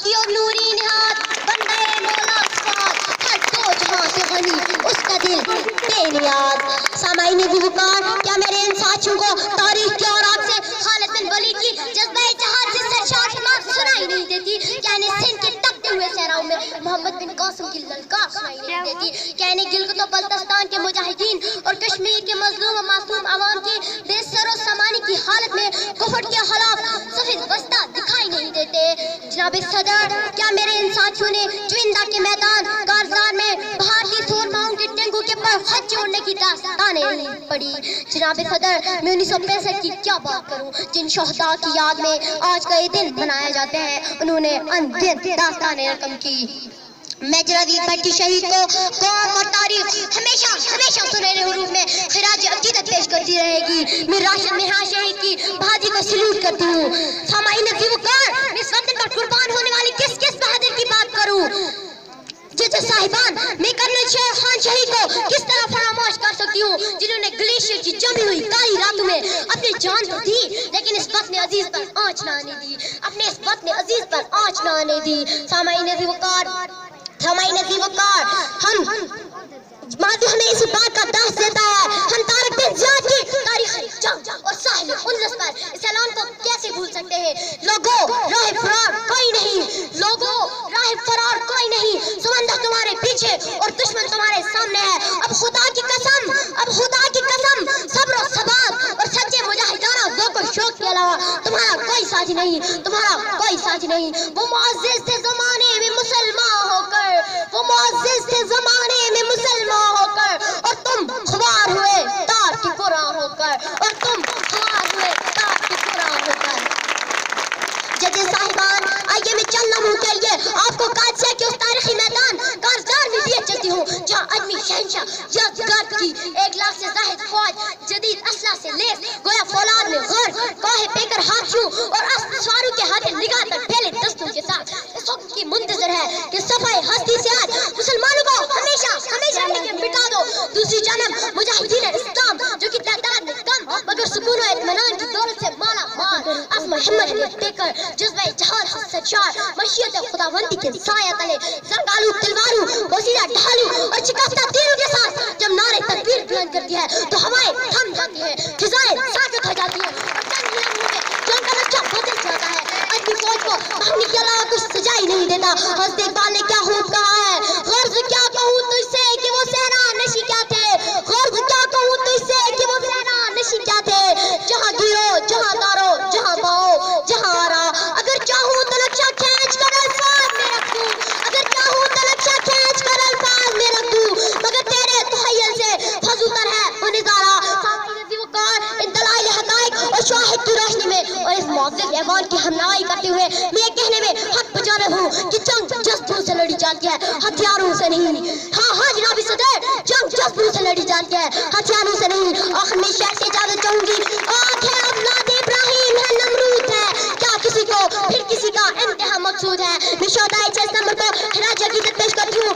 की और नूरी निहात बंदे मौला साथ हर दो जहां से गनी उसका दिल बेनियाज। सामाईन दिलकार, क्या मेरे इन साथियों को तारीख के और आपसे खालिद बिन वलीद की जज्बे जहाद से सरशार समाज सुनाई नहीं देती? क्या इन्हें सिंध के तपते हुए सहराओं में मोहम्मद बिन कासिम की ललकार सुनाई नहीं देती? क्या इन्हें गिलगित और बल्तिस्तान के मुजाहिदीन और कश्मीर के मजलूम और मासूम आवाम की बेसरो समानी की हालत में कुफर के खिलाफ सफेद बस्ता दिखाई नहीं देते? जनाब सदर, क्या मेरे इन साथियों ने चुनिंदा के मैदान कारजार में भारतीय थोर माउंटेन टेंगू के पर खत जोड़ने की दास्तानें नहीं पड़ी? जनाब सदर, मैं 1965 की क्या बात करूं, जिन शहदा की याद में आज का ये दिन मनाया जाते हैं, उन्होंने अनगिनत दास्तानें रकम की। मेजर अजीज भट्टी शहीद को कौम और तारीख हमेशा हमेशा सुनहरे हुरूफ में खिराज अकीदत पेश करती रहेगी। मैं राशिद मिहा शहीद की भाजी को सलूट करती हूँ। सामाईन ज़िवकार, मैं इस वतन पर कुर्बान होने वाली किस किस बहादुर की बात करूँ? जज साहिबान, मैं कर्नल शेर खान शहीद को किस तरह फरामोश कर सकती हूँ, जिन्होंने ग्लेशियर की जमी हुई काली रातों में अपनी जान तो दी, लेकिन इस वतन अजीज पर आँच न आने दी, अपने इस वतन अजीज पर आँच न आने दी। सामाईन ज़िवकार, हम माजी हमें इसी बात का दर्स देता है, हम तारिक बिन ज़ियाद की तारीख़ जंग और साहिल उनस पर इस ऐलान को कैसे भूल सकते हैं? लोगों, राह फरार कोई नहीं, लोगों, राह फरार कोई नहीं, समंदर तुम्हारे पीछे और दुश्मन तुम्हारे सामने है। अब खुदा की कसम, सब्र और सबात और सच्चे मुजाहिदाना ज़ौक़ और शौक़ के अलावा तुम्हारा कोई साथी नहीं, तुम्हारा कोई साथी नहीं। वो मुअज़्ज़िज़ थे ज़माने में मुसलमान होकर, वो मुअज़्ज़िज़ थे ज़माने में मुसलमान होकर, और तुम ख़वार हुए तार की कुरान होकर, और तुम ख़वार हुए तार की कुरान होकर। जज साहिबान, आइए मैं चंद लम्हों के लिए आपको कादसिया के उस तारीखी मैदान कारजार में लिए चलती हूँ, जहाँ आदमी शहंशाह यज़दाद की 1 लाख से ज़ाहिद फौज जदीद असला से लेस गोया फौलाद में गौर कोहे पेकर हाथियों और अस्वारों के हाथे निगाह तक फैले दस्तों के साथ इस वक्त की मुंतज़र है कि सफाई हस्ती से आज मुसलमानों को हमेशा हमेशा लेके मिटा दो। दूसरी जानब मुजाहिदीन इस्लाम जो कि तादाद में कम मगर सुकून और इत्मीनान की दौलत से माला माल, आज़म हिम्मत के पेकर जज्बे जहाद से सरशार, मशीयत खुदावंदी के साया तले जंगालू तलवारों वसीला ढालू और शिकस्ता तीरों के साथ जब नारे तकबीर बुलंद करती है तो हवाएं थम जाती है, फिजाएं साकत हो जाती है और चंद ही लम्हों में जंग का नक्शा बदल जाता है। आदमी फौज को भागने के अलावा कुछ सजाई नहीं देता। हज़रत इकबाल ने क्या खूब कहा है, गर्ज क्या कहूँ तुझसे कि वो सहरा नशी क्या थे, गर्ज क्या कहूँ तुझसे कि वो सहरा नशी क्या थे, जहाँ गिरो जहाँ तारो जहाँ पाओ जहाँ आरा, अगर चाहूँ तो नक्शा खींच कर अल्फाज में रख दूँ, अगर चाहूँ तो नक्शा खींच कर अल्फाज में रख दूँ, मगर तेरे तख़य्युल से फज़ूतर है वो नज़ारा। इन दलाइल हक़ाइक़ और शाहिद की रोशनी में और इस मुअज़्ज़ज़ ऐवान की हमनाई करते हुए मैं ये कहने में हक़ बजानब हूँ कि जंग जज्बों से लड़ी जाती है, हथियारों से नहीं। हाँ जनाब सदर, जंग जज्बों से लड़ी जाती है, हथियारों से नहीं। आखिर में शेर से इजाज़त चाहूँगी, आँख है औलाद इब्राहीम है नमरूद है, क्या किसी को फिर किसी का इंतहा मकसूद है। मैं शोहदाए 6 नंबर को खिराज अक़ीदत पेश करती हूँ।